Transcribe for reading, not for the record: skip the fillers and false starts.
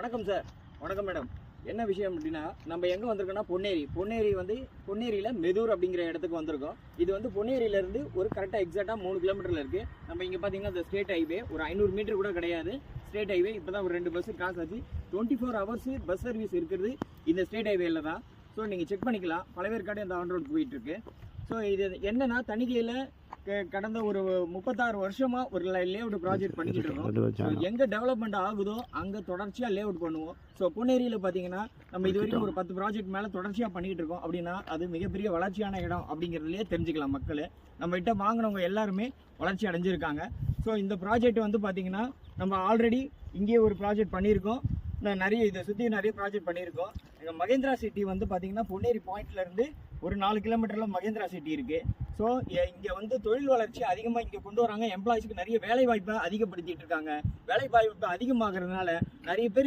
வணக்கம் சார். வணக்கம் மேடம். என்ன விஷயம் அப்படின்னா, நம்ம எங்கே வந்திருக்கோம்னா பொன்னேரியில் மெதூர் அப்படிங்கிற இடத்துக்கு வந்திருக்கோம். இது வந்து பொன்னேரியிலேருந்து ஒரு கரெக்டாக எக்ஸாக்டாக 3 கிலோமீட்டரில் இருக்குது. நம்ம இங்கே பார்த்தீங்கன்னா இந்த ஸ்டேட் ஹைவே ஒரு 500 மீட்டர் கூட கிடையாது. ஸ்டேட் ஹைவே இப்போ தான் ஒரு 2 பஸ் கிராஸ் ஆச்சு. 24 ஹவர்ஸ் பஸ் சர்வீஸ் இருக்கிறது இந்த ஸ்டேட் ஹைவேல தான். ஸோ நீங்கள் செக் பண்ணிக்கலாம். பழவேற்காடு இந்த ஆன் ரோடு போயிட்டுருக்கு. ஸோ இது என்னென்னா, தணிக்கையில் கடந்த ஒரு 36 வருஷமாக ஒரு லேஅவுட் ப்ராஜெக்ட் பண்ணிக்கிட்டு இருக்கோம். எங்கே டெவலப்மெண்ட் ஆகுதோ அங்கே தொடர்ச்சியாக லேஅவுட் பண்ணுவோம். ஸோ பொன்னேரியில் பார்த்தீங்கன்னா நம்ம இது வரைக்கும் ஒரு 10 ப்ராஜெக்ட் மேலே தொடர்ச்சியாக பண்ணிக்கிட்டு இருக்கோம். அப்படின்னா அது மிகப்பெரிய வளர்ச்சியான இடம் அப்படிங்கிறதுலேயே தெரிஞ்சுக்கலாம். மக்கள் நம்மகிட்ட வாங்கினவங்க எல்லாருமே வளர்ச்சி அடைஞ்சிருக்காங்க. ஸோ இந்த ப்ராஜெக்ட் வந்து பார்த்தீங்கன்னா நம்ம ஆல்ரெடி இங்கேயே ஒரு ப்ராஜெக்ட் பண்ணியிருக்கோம். நிறைய இதை சுற்றி நிறைய ப்ராஜெக்ட் பண்ணியிருக்கோம். எங்கள் மகேந்திரா சிட்டி வந்து பார்த்தீங்கன்னா பொன்னேரி பாயிண்ட்லேருந்து ஒரு 4 கிலோமீட்டரில் மகேந்திரா சிட்டி இருக்குது. ஸோ இங்கே வந்து தொழில் வளர்ச்சி அதிகமாக இங்கே கொண்டு வராங்க. எம்ப்ளாயிஸ்க்கு நிறைய வேலை வாய்ப்பை அதிகப்படுத்திட்டு இருக்காங்க. வேலை வாய்ப்பு அதிகமாகிறதுனால நிறைய பேர்